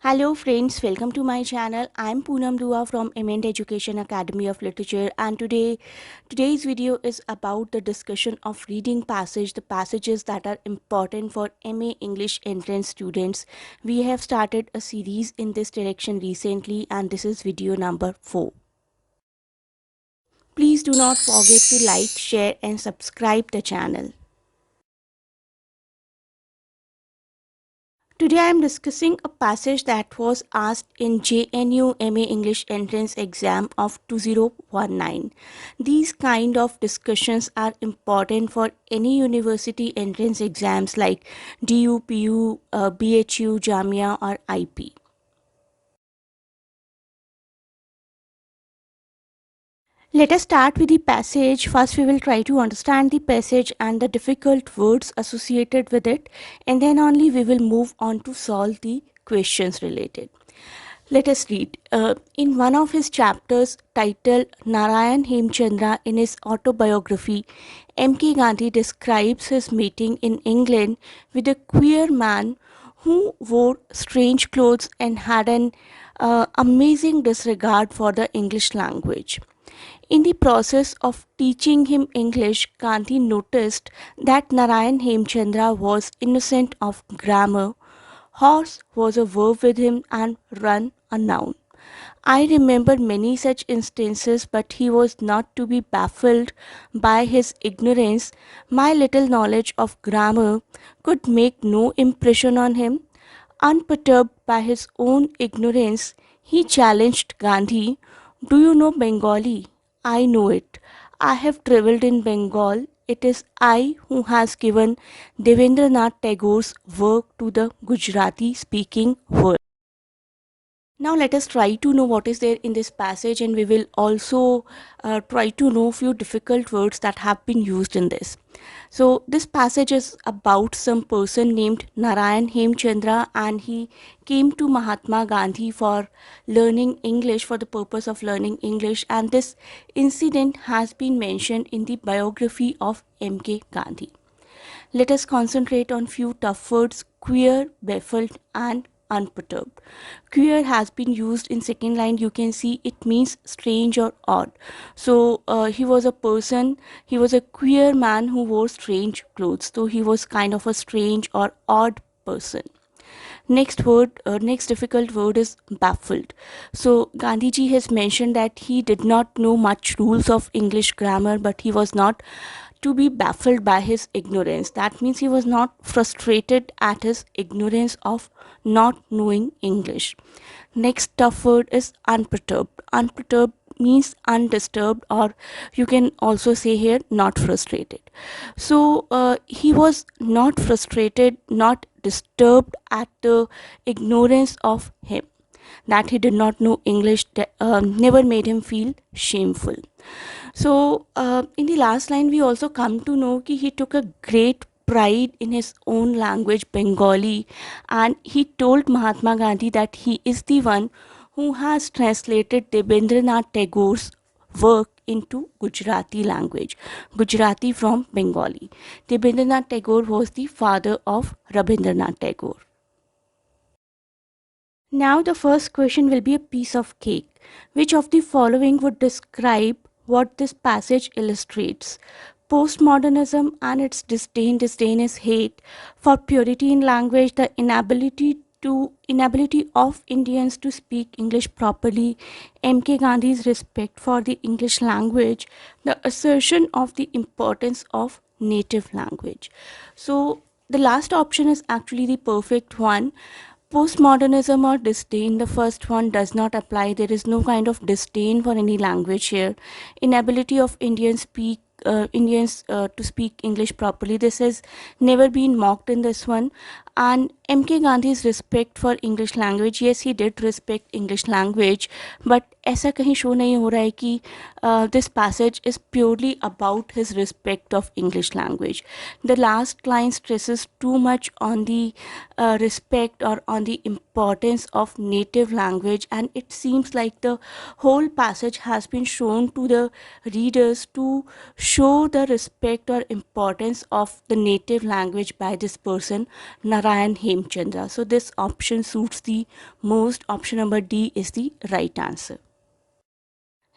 Hello friends, welcome to my channel. I'm Poonam Dua from Emend Education Academy of Literature, and today's video is about the discussion of reading the passages that are important for MA English entrance students. We have started a series in this direction recently, and this is video number 4. Please do not forget to like, share and subscribe the channel. Today I am discussing a passage that was asked in JNU MA English entrance exam of 2019. These kind of discussions are important for any university entrance exams like DU, PU, BHU, Jamia or IP. Let us start with the passage. First, we will try to understand the passage and the difficult words associated with it, and then only we will move on to solve the questions related. Let us read. In one of his chapters titled Narayan Hemchandra in his autobiography, M.K. Gandhi describes his meeting in England with a queer man who wore strange clothes and had an amazing disregard for the English language. In the process of teaching him English, Gandhi noticed that Narayan Hemchandra was innocent of grammar. Horse was a verb with him and run a noun. I remember many such instances, but he was not to be baffled by his ignorance. My little knowledge of grammar could make no impression on him. Unperturbed by his own ignorance, he challenged Gandhi. Do you know Bengali? I know it. I have travelled in Bengal. It is I who has given Devendranath Tagore's work to the Gujarati speaking world. Now let us try to know what is there in this passage, and we will also try to know few difficult words that have been used in this. So this passage is about some person named Narayan Hemchandra, and he came to Mahatma Gandhi for learning English, for the purpose of learning English, and this incident has been mentioned in the biography of MK Gandhi. Let us concentrate on few tough words: queer, baffled and unperturbed. Queer has been used in second line. You can see it means strange or odd. So he was a person, he was a queer man who wore strange clothes. So he was kind of a strange or odd person. Next difficult word is baffled. So Gandhiji has mentioned that he did not know much rules of English grammar, but he was not to be baffled by his ignorance. That means he was not frustrated at his ignorance of not knowing English. Next tough word is unperturbed. Unperturbed means undisturbed, or you can also say here not frustrated. So he was not frustrated, not disturbed at the ignorance of him, that he did not know English, never made him feel shameful. So in the last line we also come to know that he took a great pride in his own language, Bengali, and he told Mahatma Gandhi that he is the one who has translated Debendranath Tagore's work into Gujarati language, Gujarati from Bengali. Debendranath Tagore was the father of Rabindranath Tagore. Now the first question will be a piece of cake. Which of the following would describe what this passage illustrates? Postmodernism and its disdain is hate for purity in language, the inability of Indians to speak English properly, MK Gandhi's respect for the English language, the assertion of the importance of native language. So the last option is actually the perfect one. Postmodernism or disdain, the first one does not apply. There is no kind of disdain for any language here. Inability of Indians to speak English properly, this has never been mocked in this one. And MK Gandhi's respect for English language, yes, he did respect English language, but ऐसा कहीं show नहीं हो रहा है कि this passage is purely about his respect of English language. The last line stresses too much on the respect or on the importance of native language, and it seems like the whole passage has been shown to the readers to show the respect or importance of the native language by this person, Narayan Kayan Hemchandra. So this option suits the most. Option number D is the right answer.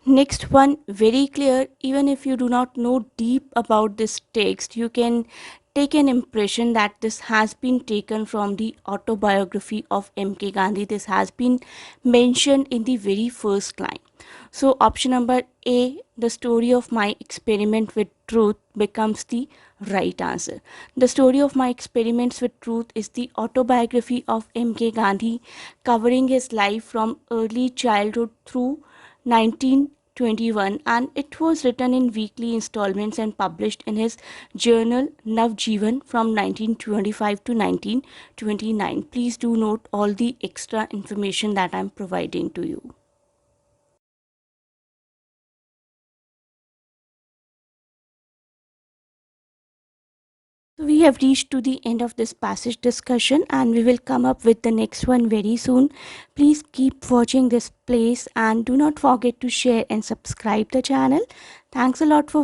Next one, very clear. Even if you do not know deep about this text, you can take an impression that this has been taken from the autobiography of M.K. Gandhi. This has been mentioned in the very first line. So option number A, the story of my experiment with truth, becomes the right answer. The story of my experiments with truth is the autobiography of M.K. Gandhi, covering his life from early childhood through 1921, and it was written in weekly installments and published in his journal Navjeevan from 1925 to 1929. Please do note all the extra information that I am providing to you. So we have reached to the end of this passage discussion, and we will come up with the next one very soon. Please keep watching this place and do not forget to share and subscribe the channel. Thanks a lot for